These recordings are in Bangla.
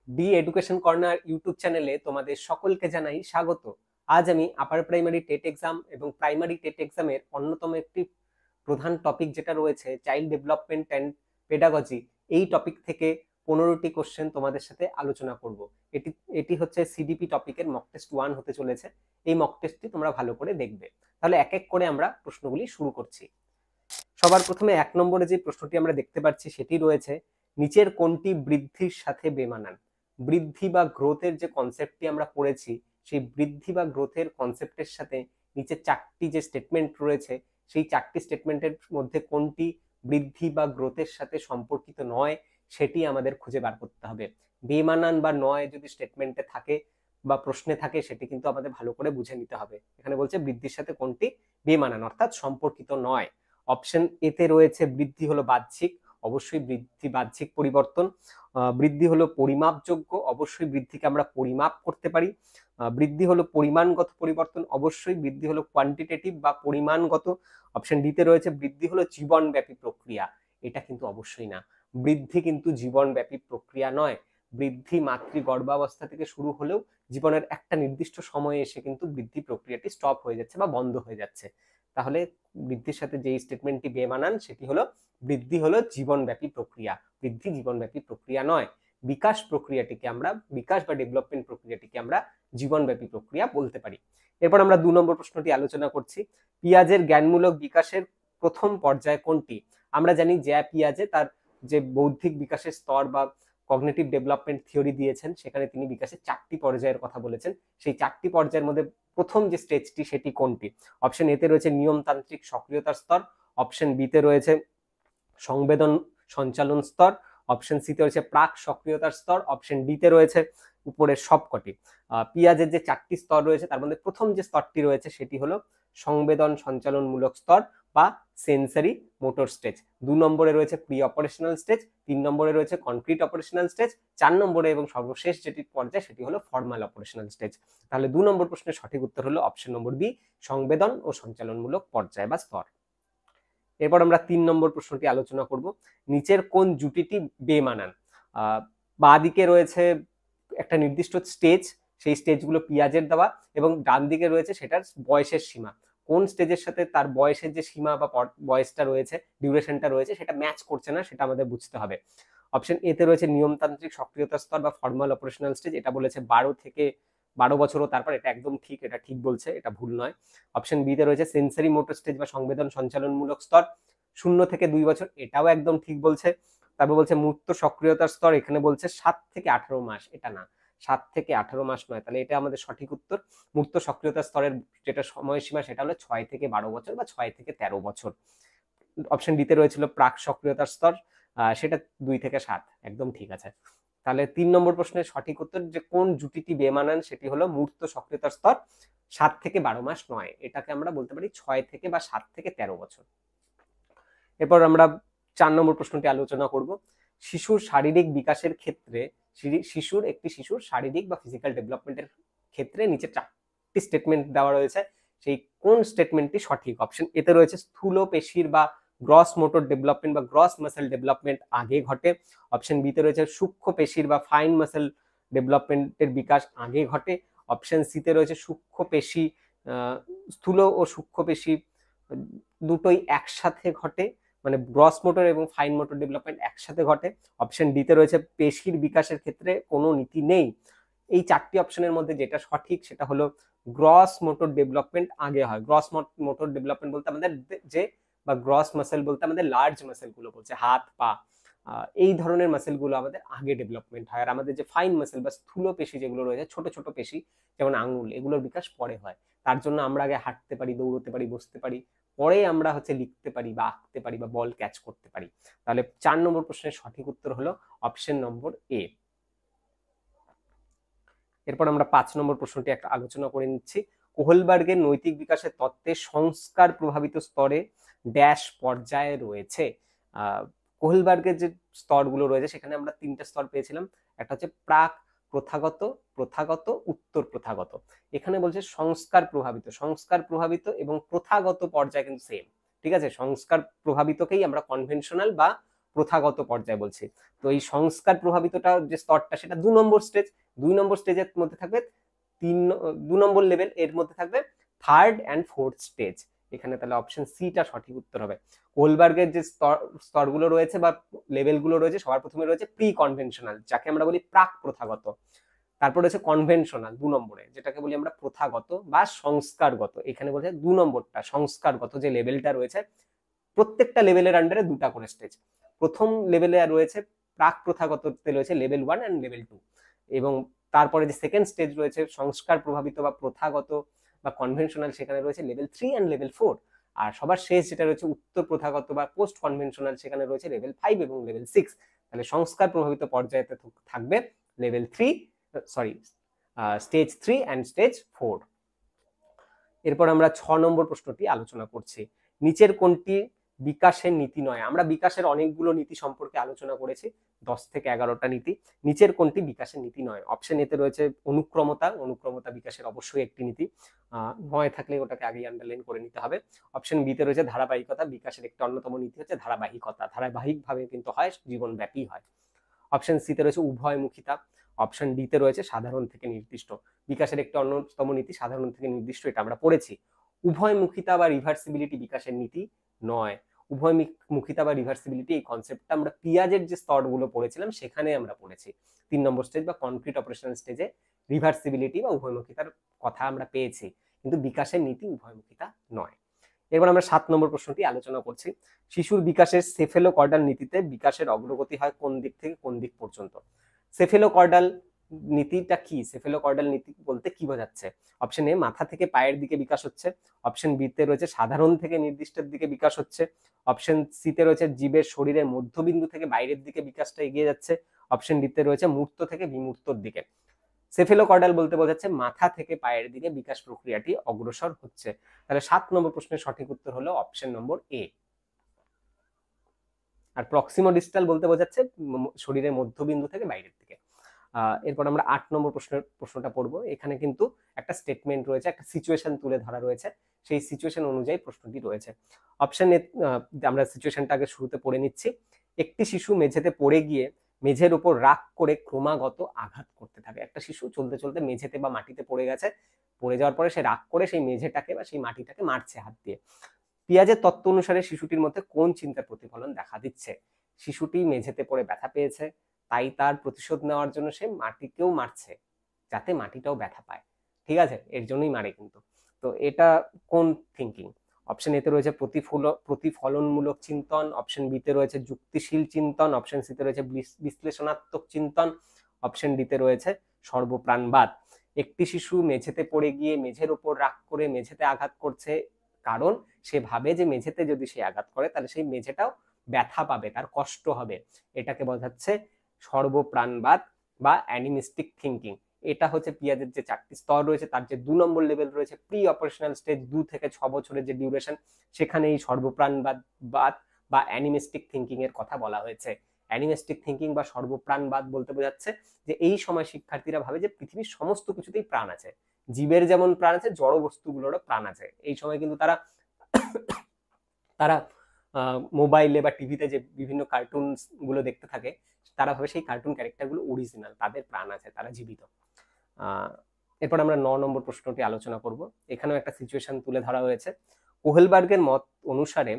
ডি এডুকেশন কর্নার ইউটিউব চ্যানেলে তোমাদের সকলকে জানাই স্বাগত। আজ আমি আপার প্রাইমারি টেট এক্সাম এবং প্রাইমারি টেট এক্সামের অন্যতম একটি প্রধান টপিক যেটা রয়েছে চাইল্ড ডেভেলপমেন্ট অ্যান্ড পেডাগজি, এই টপিক থেকে 15টি কোশ্চেন তোমাদের সাথে আলোচনা করব। এটি হচ্ছে সিডিপি টপিকের মক টেস্ট 1 হতে চলেছে। এই মক টেস্টটি তোমরা ভালো করে দেখবে। তাহলে এক এক করে আমরা প্রশ্নগুলি শুরু করছি। সবার প্রথমে 1 নম্বরে যে প্রশ্নটি আমরা দেখতে পাচ্ছি সেটি রয়েছে, নিচের কোনটি বৃদ্ধির সাথে বেমানান? বৃদ্ধি বা গ্রোথের যে কনসেপ্টটি আমরা পড়েছি, সেই বৃদ্ধি বা গ্রোথের কনসেপ্টের সাথে নিচে 4টি যে স্টেটমেন্ট রয়েছে, সেই 4টি স্টেটমেন্টের মধ্যে কোনটি বৃদ্ধি বা গ্রোথের সাথে সম্পর্কিত নয় সেটি আমাদের খুঁজে বার করতে হবে। বেমানান বা নয় যদি স্টেটমেন্টে থাকে বা প্রশ্নে থাকে, সেটি কিন্তু আমাদের ভালো করে বুঝে নিতে হবে। এখানে বলছে বৃদ্ধির সাথে কোনটি বেমানান অর্থাৎ সম্পর্কিত নয়। অপশন এতে রয়েছে বৃদ্ধি হলো বাহ্যিক, অবশ্যই বৃদ্ধি বাহ্যিক পরিবর্তন। বৃদ্ধি হলো পরিমাপযোগ্য, অবশ্যই বৃদ্ধিকে আমরা পরিমাপ করতে পারি। বৃদ্ধি হলো পরিমাণগত পরিবর্তন, অবশ্যই বৃদ্ধি হলো কোয়ান্টিটেটিভ বা পরিমাণগত। অপশন ডিতে রয়েছে বৃদ্ধি হলো জীবনব্যাপী প্রক্রিয়া, এটা কিন্তু অবশ্যই না। বৃদ্ধি কিন্তু জীবনব্যাপী প্রক্রিয়া নয়। বৃদ্ধি মাতৃ গর্ভাবস্থা থেকে শুরু হলেও জীবনের একটা নির্দিষ্ট সময়ে এসে কিন্তু বৃদ্ধি প্রক্রিয়াটি স্টপ হয়ে যাচ্ছে বা বন্ধ হয়ে যাচ্ছে। তাহলে বৃদ্ধির সাথে যেই স্টেটমেন্টটি বেমানান সেটি হলো বৃদ্ধি হলো জীবনব্যাপী প্রক্রিয়া, বৃদ্ধি জীবনব্যাপী প্রক্রিয়া নয়। বিকাশ প্রক্রিয়াটিকে আমরা, বিকাশ বা ডেভেলপমেন্ট প্রক্রিয়াটিকে আমরা জীবনব্যাপী প্রক্রিয়া বলতে পারি। এরপর আমরা 2 নম্বর প্রশ্নটি আলোচনা করছি, পিয়াজের জ্ঞানমূলক বিকাশের প্রথম পর্যায় কোনটি? আমরা জানি যে পিয়াজে তার যে বৌদ্ধিক বিকাশের স্তর বা কগনিটিভ ডেভেলপমেন্ট থিওরি দিয়েছেন, সেখানে তিনি বিকাশের 4টি পর্যায়ের কথা বলেছেন। সেই 4টি পর্যায়ের মধ্যে প্রথম যে স্টেজটি সেটি কোনটি? অপশন এতে রয়েছে নিয়মতান্ত্রিক সক্রিয়তার স্তর, অপশন বিতে রয়েছে সংবেদন সঞ্চালন স্তর, অপশন সিতে রয়েছে প্রাক সক্রিয়তার স্তর, অপশন ডিতে রয়েছে উপরের সবকটি। পিয়াজের যে 4টি স্তর রয়েছে তার মধ্যে প্রথম যে স্তরটি রয়েছে সেটি হলো সংবেদন সঞ্চালনমূলক স্তর বা সেন্সারি মোটর স্টেজ। 2 নম্বরে রয়েছে প্রি অপারেশনাল স্টেজ, 3 নম্বরে রয়েছে কনক্রিট অপারেশনাল স্টেজ, 4 নম্বরে এবং সর্বশেষ যেটি পর্যায় সেটি হলো ফর্মাল অপারেশনাল স্টেজ। তাহলে 2 নম্বর প্রশ্নের সঠিক উত্তর হলো অপশন নম্বর বি, সংবেদন ও সঞ্চালনমূলক পর্যায় বা স্তর। এরপর আমরা 3 নম্বর প্রশ্নটি আলোচনা করব, নিচের কোন জুটিটি বেমানান? বাঁ দিকে রয়েছে একটা নির্দিষ্ট স্টেজ, সেই স্টেজগুলো পিয়াজের দেওয়া, এবং ডান দিকে রয়েছে সেটার বয়সের সীমা। কোন স্টেজের সাথে তার বয়সের যে সীমা বা বয়সটা রয়েছে, ডিউরেশনটা রয়েছে, সেটা ম্যাচ করছে না, সেটা আমাদের বুঝতে হবে। অপশন এতে রয়েছে নিয়মতান্ত্রিক সক্রিয়তা স্তর বা ফর্মাল অপারেশনাল স্টেজ, এটা বলেছে 12 বছর ও তারপর, এটা একদম ঠিক, এটা ঠিক বলছে, এটা ভুল নয়। অপশন বিতে রয়েছে সেন্সারি মোটর স্টেজ বা সংবেদন সঞ্চালনমূলক স্তর, 0 থেকে 2 বছর, এটাও একদম ঠিক বলছে। তারপর বলছে মূর্ত সক্রিয়তার স্তর, এখানে বলছে 7 থেকে 18 মাস, এটা না, 7 থেকে 18 মাস নয়, তাহলে এটা আমাদের সঠিক উত্তর। মূর্ত সক্রিয়তার স্তরের যেটা সময়সীমা সেটা হলো 6 থেকে 12 বছর বা 6 থেকে 13 বছর। অপশন ডিতে রয়েছিল প্রাক সক্রিয়তার স্তর, সেটা 2 থেকে 7, একদম ঠিক আছে। তাহলে 3 নম্বর প্রশ্নের সঠিক উত্তর যে কোন জুটিটি বেমানান সেটি হলো মূর্ত সক্রিয়তার স্তর 7 থেকে 12 মাস নয়, এটাকে আমরা বলতে পারি 6 থেকে বা 7 থেকে 13 বছর। এরপর আমরা 4 নম্বর প্রশ্নটি আলোচনা করব, শিশুর শারীরিক বিকাশের ক্ষেত্রে শিশুর শারীরিক বা ফিজিক্যাল ডেভেলপমেন্টের ক্ষেত্রে নিচে 4টি স্টেটমেন্ট দেওয়া রয়েছে, সেই কোন স্টেটমেন্টটি সঠিক? অপশন এতে রয়েছে স্থূল পেশির বা গ্রস মোটর ডেভেলপমেন্ট বা গ্রস মাসেল ডেভেলপমেন্ট আগে ঘটে, অপশন বিতে রয়েছে সূক্ষ্ম পেশির বা ফাইন মাসেল ডেভেলপমেন্টের বিকাশ আগে ঘটে, অপশন সিতে রয়েছে সূক্ষ্ম পেশি, স্থূল ও সূক্ষ্ম পেশি দুটোই একসাথে ঘটে, মানে গ্রস মোটর এবং ফাইন মোটর ডেভেলপমেন্ট একসাথে ঘটে, অপশন ডিতে রয়েছে পেশির বিকাশের ক্ষেত্রে কোনো নীতি নেই। এই 4টি অপশনের মধ্যে যেটা সঠিক সেটা হলো গ্রস মোটর ডেভেলপমেন্ট আগে হয়। গ্রস মোটর ডেভেলপমেন্ট বলতে আমাদের যে, বা গ্রস মাসেল বলতে আমাদের লার্জ মাসেল গুলো বলছে, হাত পা, এই ধরনের মাসেল গুলো আমাদের আগে ডেভেলপমেন্ট হয়, আর আমাদের যে ফাইন মাসেল বা স্থূল পেশি যেগুলো রয়েছে, ছোট ছোট পেশি যেমন আঙুল, এগুলোর বিকাশ পরে হয়। তার জন্য আমরা আগে হাঁটতে পারি, দৌড়তে পারি, বসতে পারি, পরে আমরা লিখতে পারি বা আঁকতে পারি বা বল ক্যাচ করতে পারি। তাহলে 4 নম্বর প্রশ্নের সঠিক উত্তর হলো অপশন নম্বর এ। এরপর আমরা 5 নম্বর প্রশ্নটি একটা আলোচনা করে নিচ্ছি, কোহলবার্গের নৈতিক বিকাশের তত্ত্বে সংস্কার প্রভাবিত স্তরে ড্যাশ পর্যায়ে রয়েছে। কোহলবার্গের যে স্তরগুলো রয়েছে সেখানে আমরা 3টে স্তর পেয়েছিলাম, একটা হচ্ছে প্রাক প্রথাগত, প্রথাগত, উত্তর প্রথাগত। এখানে বলছে সংস্কার প্রভাবিত এবং প্রথাগত পর্যায় কিন্তু সেম, ঠিক আছে। সংস্কার প্রভাবিতকেই আমরা কনভেনশনাল বা প্রথাগত পর্যায় বলছি। তো এই সংস্কার প্রভাবিতটা যে স্তরটা সেটা 2 নম্বর স্টেজ। 2 নম্বর স্টেজের মধ্যে থাকবে 2 নম্বর লেভেল, এর মধ্যে থাকবে 3rd and 4th স্টেজ। এখানে তাহলে অপশন সিটা সঠিক উত্তর হবে। কোলবার্গের যে স্তরগুলো রয়েছে বা লেভেলগুলো রয়েছে, সবার প্রথমে রয়েছে প্রি কনভেনশনাল, যাকে আমরা বলি প্রাক প্রথাগত। তারপর রয়েছে কনভেনশনাল 2 নম্বরে, যেটাকে বলি আমরা প্রথাগত বা সংস্কারগত। এখানে বলছে 2 নম্বরটা সংস্কারগত যে লেভেলটা রয়েছে, প্রত্যেকটা লেভেলের আন্ডারে 2টা করে স্টেজ। প্রথম লেভেলে রয়েছে প্রাক প্রথাগততে রয়েছে লেভেল 1 এন্ড লেভেল 2, এবং তারপরে যে সেকেন্ড স্টেজ রয়েছে সংস্কার প্রভাবিত বা প্রথাগত বা কনভেনশনাল, সেখানে রয়েছে লেভেল 3 এন্ড লেভেল 4। আর সবার শেষ যেটা রয়েছে উত্তর প্রথাগত বা পোস্ট কনভেনশনাল, সেখানে রয়েছে লেভেল 5 এবং লেভেল 6। তাহলে সংস্কার প্রভাবিত পর্যায়েতে থাকবে লেভেল 3, স্টেজ 3 এন্ড স্টেজ 4। এরপর আমরা 6 নম্বর প্রশ্নটি আলোচনা করছি। নিচের কোনটি বিকাশের নীতি নয়? আমরা বিকাশের অনেকগুলো নীতি সম্পর্কে আলোচনা করেছি, 10 থেকে 11টা নীতি। নিচের কোনটি বিকাশের নীতি নয়? অপশন এতে রয়েছে অনুক্রমতা। অনুক্রমতা বিকাশের অবশ্যই একটি নীতি, নয় থাকলে ওটাকে আগেই আন্ডারলাইন করে নিতে হবে। অপশন বিতে রয়েছে ধারাবাহিকতা। বিকাশের একটি অন্যতম নীতি হচ্ছে ধারাবাহিকতা, ধারাবাহিকভাবে কিন্তু হয়, জীবনব্যাপী হয়। অপশন সিতে রয়েছে উভয়মুখিতা। অপশন ডিতে রয়েছে সাধারণ থেকে নির্দিষ্ট। বিকাশের একটি অন্যতম নীতি সাধারণ থেকে নির্দিষ্ট, এটা আমরা পড়েছি। উভয়মুখিতা বা রিভার্সিবিলিটি বিকাশের নীতি নয়। উভয়মুখিতা বা রিভার্সিবিলিটি এই কনসেপ্টটা আমরা পিয়াজের যে স্তরগুলো পড়েছিলাম সেখানে আমরা পড়েছি। 3 নম্বর স্টেজ বা কনক্রিট অপারেশনাল স্টেজে রিভার্সিবিলিটি বা উভয়মুখিতার কথা আমরা পেয়েছি, কিন্তু বিকাশের নীতি উভয়মুখিতা নয়। এবার আমরা 7 নম্বর প্রশ্নটি আলোচনা করছি। শিশুর বিকাশের সেফেলোকর্ডাল নীতিতে বিকাশের অগ্রগতি হয় কোন দিক থেকে কোন দিক পর্যন্ত? সেফেলোকর্ডাল নীতিটা কি? সেফেলোকর্ডাল নীতি বলতে কি বোঝাচ্ছে? অপশন এ মাথা থেকে পায়ের দিকে বিকাশ হচ্ছে। অপশন বি তে রয়েছে সাধারণ থেকে নির্দিষ্টের দিকে বিকাশ হচ্ছে। অপশন সি তে রয়েছে জীবের শরীরের মধ্যবিন্দু থেকে বাইরের দিকে বিকাশটা এগিয়ে যাচ্ছে। অপশন ডি তে রয়েছে মূর্ত থেকে বিমূর্তর দিকে। সেফেলোকর্ডাল বলতে বোঝাচ্ছে মাথা থেকে পায়ের দিকে বিকাশ প্রক্রিয়াটি অগ্রসর হচ্ছে। তাহলে 7 নম্বর প্রশ্নের সঠিক উত্তর হলো অপশন নম্বর এ। আর প্রক্সিমোডিস্টাল বলতে বোঝাচ্ছে শরীরের মধ্যবিন্দু থেকে বাইরের দিকে। এরপর আমরা 8 নম্বর প্রশ্নটা পড়বো। এখানে কিন্তু একটা স্টেটমেন্ট রয়েছে, একটা সিচুয়েশন তুলে ধরা রয়েছে, সেই সিচুয়েশন অনুযায়ী প্রশ্নটি রয়েছে। অপশন এ আমরা সিচুয়েশনটা আগে শুরুতে পড়ে নিচ্ছি। একটি শিশু মেঝেতে পড়ে গিয়ে মেঝের উপর রাগ করে ক্রমাগত আঘাত করতে থাকে। একটা শিশু চলতে চলতে মেঝেতে বা মাটিতে পড়ে গেছে, পড়ে যাওয়ার পরে সে রাগ করে সেই মেঝেটাকে বা সেই মাটিটাকে মারছে হাত দিয়ে। পিয়াজের তত্ত্ব অনুসারে শিশুটির মধ্যে কোন চিন্তার প্রতিফলন দেখা দিচ্ছে? শিশুটি মেঝেতে পড়ে ব্যথা পেয়েছে, তাই তার প্রতিশোধ নেওয়ার জন্য সে মাটিকেও মারছে যাতে মাটিটাও ব্যথা পায়। ঠিক আছে, এর জন্যই মারে কিন্তু। তো এটা কোন থিঙ্কিং? অপশন এতে রয়েছে প্রতিফলনমূলক চিন্তন। অপশন বিতে রয়েছে যুক্তিশীল চিন্তন। অপশন সিতে রয়েছে বিশ্লেষণাত্মক চিন্তন। অপশন ডিতে রয়েছে সর্বপ্রাণবাদ। একটি শিশু মেঝেতে পড়ে গিয়ে মেঝের উপর রাগ করে মেঝেতে আঘাত করছে, কারণ সে ভাবে যে মেঝেতে যদি সে আঘাত করে তাহলে সেই মেঝেটাও ব্যথা পাবে, তার কষ্ট হবে। এটাকে বোঝাচ্ছে সর্বপ্রাণবাদ বা অ্যানিমিস্টিক থিঙ্কিং। এটা হচ্ছে পিয়াজের যে 4টি স্তর রয়েছে তার যে 2 নম্বর লেভেল রয়েছে প্রি অপারেশনাল স্টেজ, 2 থেকে 6 বছরের যে ডিউরেশন, সেখানে এই সর্বপ্রাণবাদ বা অ্যানিমিস্টিক থিঙ্কিং এর কথা বলা হয়েছে। অ্যানিমিস্টিক থিঙ্কিং বা সর্বপ্রাণবাদ বলতে বোঝাচ্ছে যে এই সময় শিক্ষার্থীরা ভাবে যে পৃথিবীর সমস্ত কিছুতেই প্রাণ আছে, জীবের যেমন প্রাণ আছে জড় বস্তুগুলোরও প্রাণ আছে। এই সময় কিন্তু তারা মোবাইলে বা টিভিতে যে বিভিন্ন কার্টুন গুলো দেখতে থাকে, তারা ভাবে সেই কার্টুন ক্যারেক্টার গুলো অরিজিনাল, তাদের প্রাণ আছে, তারা জীবিত। এরপর আমরা 9 নম্বর প্রশ্নটি আলোচনা করব। এখানেও একটা সিচুয়েশন তুলে ধরা হয়েছে। কোহেলবার্গের মত অনুসারে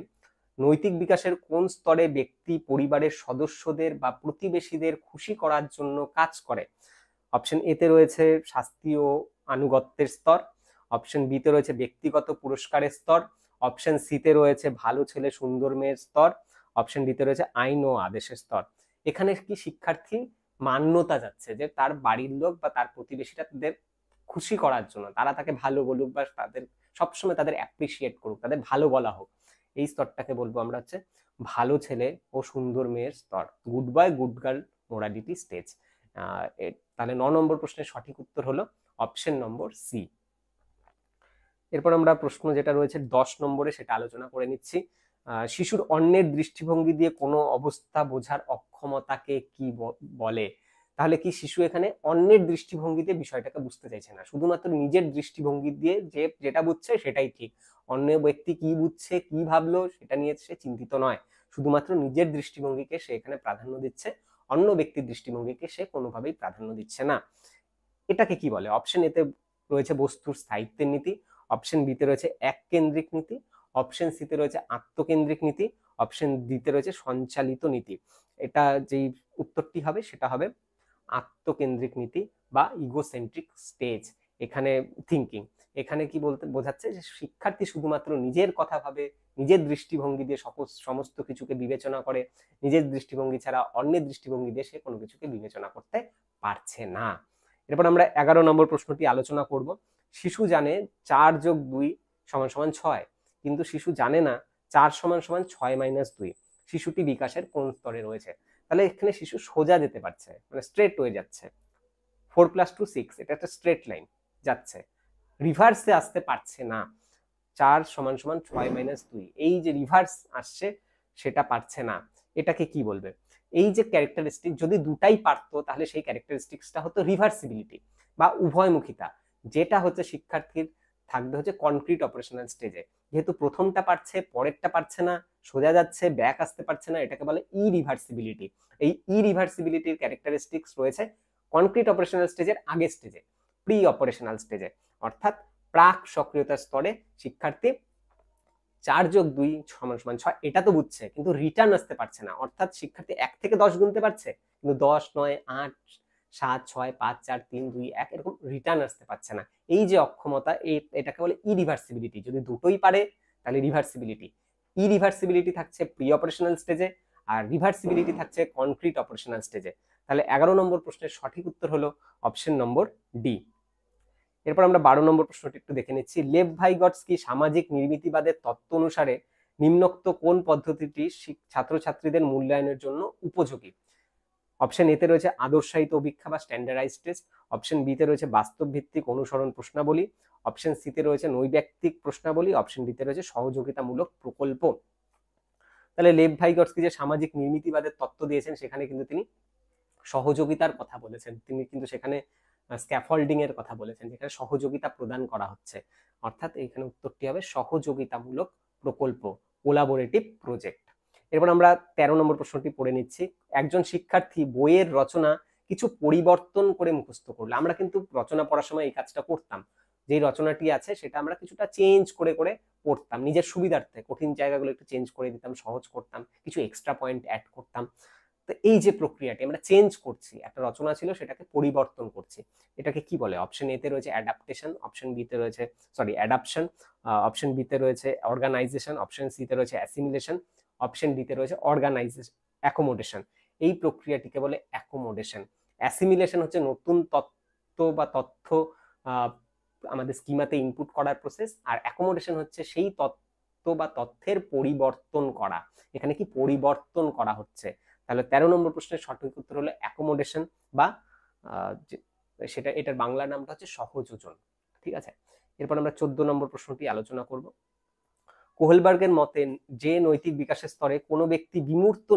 নৈতিক বিকাশের কোন স্তরে ব্যক্তি পরিবারের সদস্যদের বা প্রতিবেশীদের খুশি করার জন্য কাজ করে? অপশন এ তে রয়েছে শাস্তি ও আনুগত্যের স্তর। অপশন বি তে রয়েছে ব্যক্তিগত পুরস্কারের স্তর। অপশন সি তে রয়েছে ভালো ছেলে সুন্দর মেয়ের স্তর। অপশন ডি তে রয়েছে আইন ও আদেশের স্তর। এখানে কি শিক্ষার্থী মান্যতা যাচ্ছে যে তার বাড়ির লোক বা তার প্রতিবেশীরা তাদের খুশি করার জন্য, তারা তাকে ভালো বলুক বা তাদের সবসময় তাদের অ্যাপ্রিসিয়েট করুক, তাদের ভালো বলা হোক, এই স্তরটাকে বলবো আমরা হচ্ছে ভালো ছেলে ও সুন্দর মেয়ের স্তর, good boy good girl morality stage. তাহলে 9 নম্বর প্রশ্নের সঠিক উত্তর হলো অপশন নম্বর সি। এরপর আমরা প্রশ্ন যেটা রয়েছে 10 নম্বরে সেটা আলোচনা করে নিচ্ছি। শিশুর অন্যের দৃষ্টিভঙ্গি দিয়ে কোনো অবস্থা বোঝার অক্ষমতাকে কি বলে? তাহলে কি শিশু এখানে অন্যের দৃষ্টিভঙ্গিতে বিষয়টাকে বুঝতে চাইছে না, শুধুমাত্র নিজের দৃষ্টিভঙ্গি দিয়ে যেটা বুঝছে সেটাই ঠিক, অন্য ব্যক্তি কি বুঝছে কি ভাবলো সেটা নিয়ে সে চিন্তিত নয়, শুধুমাত্র নিজের দৃষ্টিভঙ্গিকে সে এখানে প্রাধান্য দিচ্ছে, অন্য ব্যক্তির দৃষ্টিভঙ্গিকে সে কোনোভাবেই প্রাধান্য দিচ্ছে না। এটাকে কি বলে? অপশন এতে রয়েছে বস্তুর স্থায়িত্বের নীতি, অপশন বিতে রয়েছে এককেন্দ্রিক নীতি, অপশন সিতে রয়েছে আত্মকেন্দ্রিক নীতি, অপশন ডিতে রয়েছে সঞ্চালিত নীতি। এটা যেই উত্তরটি হবে সেটা হবে আত্মকেন্দ্রিক নীতি বা ইগোসেন্ট্রিক স্টেজ। এখানে থিঙ্কিং, এখানে কি বলতে বোঝাচ্ছে যে শিক্ষার্থী শুধুমাত্র নিজের কথা ভাবে, নিজের দৃষ্টিভঙ্গি দিয়ে সমস্ত কিছুকে বিবেচনা করে, নিজের দৃষ্টিভঙ্গি ছাড়া অন্যের দৃষ্টিভঙ্গি দিয়ে সে কোনো কিছুকে বিবেচনা করতে পারছে না। এরপর আমরা 11 নম্বর প্রশ্নটি আলোচনা করব। শিশু জানে 4 + 2 = 6, কিন্তু শিশু জানে না 4 = 6 - 2। শিশুটি বিকাশের কোন স্তরে রয়েছে? তাহলে এখানে শিশু সোজা যেতে পারছে, মানে স্ট্রেট হয়ে যাচ্ছে, 4 + 2 6, এটা একটা স্ট্রেট লাইন যাচ্ছে, রিভার্সে আসতে পারছে না। 4 = 6 - 2, এই যে রিভার্স আসছে সেটা পারছে না। এটাকে কি বলবে? এই যে ক্যারেক্টারিস্টিক যদি দুটাই পারতো তাহলে সেই ক্যারেক্টারিস্টিক্সটা হতো রিভার্সিবিলিটি বা উভয়মুখিতা, যেটা হচ্ছে শিক্ষার্থীর থাকবে হচ্ছে কনক্রিট অপারেশনাল স্টেজে। যেহেতু প্রথমটা পারছে, পরেরটা পারছে না, সোজা যাচ্ছে, ব্যাক আসতে পারছে না, এটাকে বলে ইরিভার্সিবিলিটি। এই ইরিভার্সিবিলিটির ক্যারেক্টারিস্টিক্স রয়েছে কনক্রিট অপারেশনাল স্টেজের আগের স্টেজে, প্রি অপারেশনাল স্টেজে, অর্থাৎ প্রাক সক্রিয়তার স্তরে শিক্ষার্থী 4 + 2 = 6 এটা তো বুঝছে, কিন্তু রিটার্ন আসতে পারছে না। অর্থাৎ শিক্ষার্থী 1 থেকে 10 গুনতে পারছে, কিন্তু 10, 9, 8, 7, 6, 5, 4, 3, 2, 1 এরকম রিটার্ন আসতে পারছে না। এই যে অক্ষমতা, এটাকে বলে ইরিভার্সিবিলিটি। যদি দুটোই পারে তাহলে রিভার্সিবিলিটি। ইরিভার্সিবিলিটি থাকছে প্রি অপারেশনাল স্টেজে, আর রিভার্সিবিলিটি থাকছে কনক্রিট অপারেশনাল স্টেজে। তাহলে 11 নম্বর প্রশ্নের সঠিক উত্তর হলো অপশন নম্বর ডি। এরপর আমরা 12 নম্বর প্রশ্নটি একটু দেখে নিচ্ছি। লেভ ভাইগটস্কি সামাজিক নির্মিতিবাদের তত্ত্ব অনুসারে নিম্নোক্ত কোন পদ্ধতিটি ছাত্রছাত্রীদের মূল্যায়নের জন্য উপযোগী? অপশন এতে রয়েছে আদর্শায়িত অভিক্ষা বা স্ট্যান্ডার্ডাইজড টেস্ট, অপশন বিতে রয়েছে বাস্তব ভিত্তিক অনুসরণ প্রশ্নাবলী, অপশন সিতে রয়েছে নৈব্যক্তিক প্রশ্নাবলী, অপশন ডিতে রয়েছে সহযোগিতামূলক প্রকল্প। তাহলে লেভ ভাইগটস্কি যে সামাজিক নির্মিতিবাদের তত্ত্ব দিয়েছেন সেখানে কিন্তু তিনি সহযোগিতার কথা বলেছেন, তিনি কিন্তু সেখানে স্ক্যাফোল্ডিং এর কথা বলেছেন, যেখানে সহযোগিতা প্রদান করা হচ্ছে, অর্থাৎ এখানে উত্তরটি হবে সহযোগিতামূলক প্রকল্প, কোলাবোরেটিভ প্রজেক্ট। এরপর আমরা 13 নম্বর প্রশ্নটি পড়ে নিচ্ছি। একজন শিক্ষার্থী বইয়ের রচনা কিছু পরিবর্তন করে মুখস্থ করলো। আমরা কিন্তু রচনা পড়ার সময় এই কাজটা করতাম, যেই রচনাটি আছে সেটা আমরা কিছুটা চেঞ্জ করে করে পড়তাম নিজের সুবিধার্থে, কঠিন জায়গাগুলো একটু চেঞ্জ করে দিতাম, সহজ করতাম, কিছু এক্সট্রা পয়েন্ট অ্যাড করতাম। তো এই যে প্রক্রিয়াটি আমরা চেঞ্জ করছি, একটা রচনা ছিল সেটাকে পরিবর্তন করছি, এটাকে কি বলে? অপশন এতে রয়েছে অ্যাডাপ্টেশন, অপশন বিতে রয়েছে অ্যাডাপশন, অপশন বিতে রয়েছে অর্গানাইজেশন, অপশন সিতে রয়েছে অ্যাসিমিলেশন, অপশন ডিতে রয়েছে অ্যাকোমোডেশন। এই প্রক্রিয়াটিকে বলে অ্যাকোমোডেশন। অ্যাসিমিলেশন হচ্ছে নতুন তত্ত্ব বা তথ্য আমাদের স্কিমাতে ইনপুট করার প্রসেস, আর অ্যাকোমোডেশন হচ্ছে সেই তত্ত্ব বা তথ্যের পরিবর্তন করা। এখানে কি পরিবর্তন করা হচ্ছে? তাহলে 13 নম্বর প্রশ্নের সঠিক উত্তর হলো অ্যাকোমোডেশন বা সেটা, এটার বাংলা নামটা হচ্ছে সহযোজন। ঠিক আছে, এরপর আমরা 14 নম্বর প্রশ্নটি আলোচনা করব। কোহেলবার্গের মতে যে নৈতিক বিকাশের স্তরে কোনো ব্যক্তি বিমূর্ত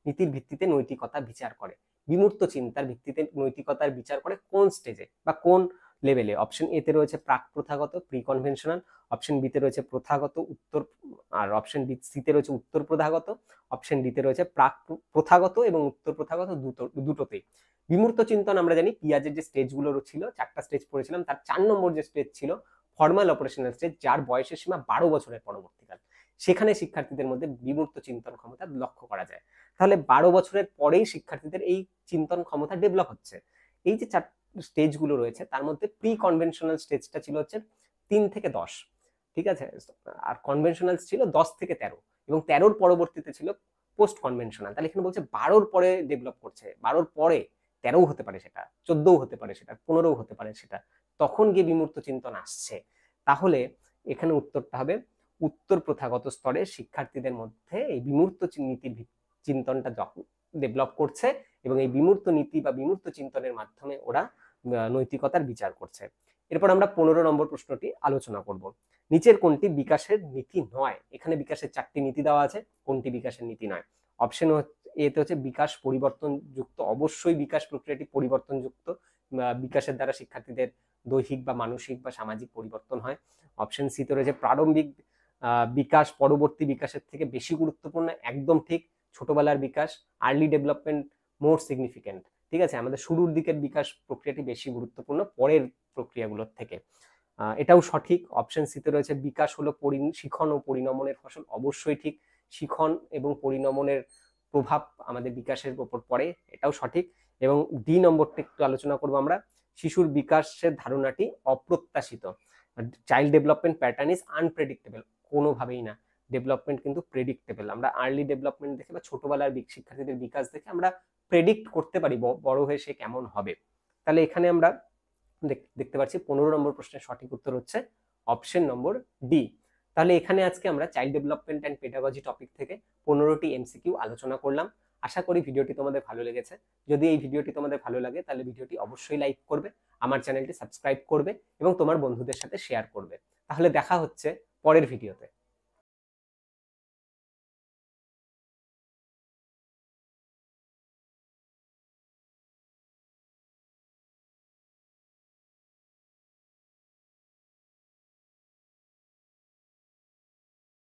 নীতির ভিত্তিতে নৈতিকতা বিচার করে, বিমূর্ত চিন্তার ভিত্তিতে নৈতিকতার বিচার করে কোন স্টেজে বা কোন লেভেলে? অপশন এতে রয়েছে প্রাক প্রথাগত, প্রি কনভেনশনাল, অপশন বিতে রয়েছে প্রথাগত উত্তর, আর অপশন সিতে রয়েছে উত্তর প্রথাগত, অপশন ডিতে রয়েছে প্রাক প্রথাগত এবং উত্তর প্রথাগত, দুটোতেই। বিমূর্ত চিন্তন আমরা জানি পিয়াজের যে স্টেজগুলো ছিল, 4টা স্টেজ পড়েছিলাম, তার 4 নম্বর যে স্টেজ ছিল ফর্মাল অপারেশনাল স্টেজ, যার বয়সের সীমা 12 বছরের পরবর্তীকাল, সেখানে শিক্ষার্থীদের মধ্যে বিমূর্ত চিন্তন ক্ষমতা লক্ষ্য করা যায়। তাহলে 12 বছরের পরেই শিক্ষার্থীদের এই চিন্তন ক্ষমতা ডেভেলপ হচ্ছে। এই যে 4 স্টেজগুলো রয়েছে তার মধ্যে প্রি কনভেনশনাল স্টেজটা ছিল হচ্ছে 3 থেকে 10, ঠিক আছে, আর কনভেনশনাল ছিল 10 থেকে 13, এবং 13-র পরবর্তীতে ছিল পোস্ট কনভেনশনাল। তাহলে এখানে বলছে 12-র পরে ডেভেলপ করছে, 12-র পরে 13ও হতে পারে, সেটা 14ও হতে পারে, সেটা 15ও হতে পারে, সেটা তখন গিয়ে বিমূর্ত চিন্তন আসছে। তাহলে এখানে উত্তরটা হবে উত্তর প্রথাগত স্তরে শিক্ষার্থীদের মধ্যে এই বিমূর্ত নীতির চিন্তনটা যখন ডেভেলপ করছে, এবং এই বিমূর্ত নীতি বা বিমূর্ত চিন্তনের মাধ্যমে ওরা নৈতিকতার বিচার করছে। এরপর আমরা 15 নম্বর প্রশ্নটি আলোচনা করব। নিচের কোনটি বিকাশের নীতি নয়? এখানে বিকাশের 4টি নীতি দেওয়া আছে, কোনটি বিকাশের নীতি নয়? অপশন এতে হচ্ছে বিকাশ পরিবর্তনযুক্ত, অবশ্যই বিকাশ প্রক্রিয়াটি পরিবর্তনযুক্ত, বিকাশের দ্বারা শিক্ষার্থীদের দৈহিক বা মানসিক বা সামাজিক পরিবর্তন হয়। অপশন সিতে রয়েছে প্রারম্ভিক বিকাশ পরবর্তী বিকাশের থেকে বেশি গুরুত্বপূর্ণ, একদম ঠিক। ছোটবেলার বিকাশ, আর্লি ডেভেলপমেন্ট মোর সিগনিফিকেন্ট, ঠিক আছে, আমাদের শুরুর দিকের বিকাশ প্রক্রিয়াটি বেশি গুরুত্বপূর্ণ পরের প্রক্রিয়াগুলোর থেকে। এটাও সঠিক। অপশন সিতে রয়েছে বিকাশ হলো শিখন ও পরিণমনের ফসল, অবশ্যই ঠিক। শিখন এবং পরিণমনের প্রভাব আমাদের বিকাশের উপর পড়ে, এটাও সঠিক। এবং ডি নম্বরটা একটু আলোচনা করবো আমরা, শিশুর বিকাশের ধারণাটি অপ্রত্যাশিত। Child development pattern is unpredictable, কোনোভাবেই না। ডেভেলপমেন্ট কিন্তু প্রেডিক্টেবল। আমরা আর্লি ডেভেলপমেন্ট দেখে বা ছোটবেলার শিক্ষার্থীদের বিকাশ দেখে আমরা প্রেডিক্ট করতে পারি বড় হয়ে সে কেমন হবে। তাহলে এখানে আমরা দেখতে পাচ্ছি 15 নম্বর প্রশ্নের সঠিক উত্তর হচ্ছে অপশন নম্বর ডি। তাহলে এখানে আজকে আমরা child development and pedagogy topic থেকে 15টি এমসিকিউ আলোচনা করলাম। আশা করি ভিডিওটি তোমাদের ভালো লেগেছে। যদি এই ভিডিওটি তোমাদের ভালো লাগে তাহলে ভিডিওটি অবশ্যই লাইক করবে, আমার চ্যানেলটি সাবস্ক্রাইব করবে এবং তোমার বন্ধুদের সাথে শেয়ার করবে। তাহলে দেখা হচ্ছে পরের ভিডিওতে।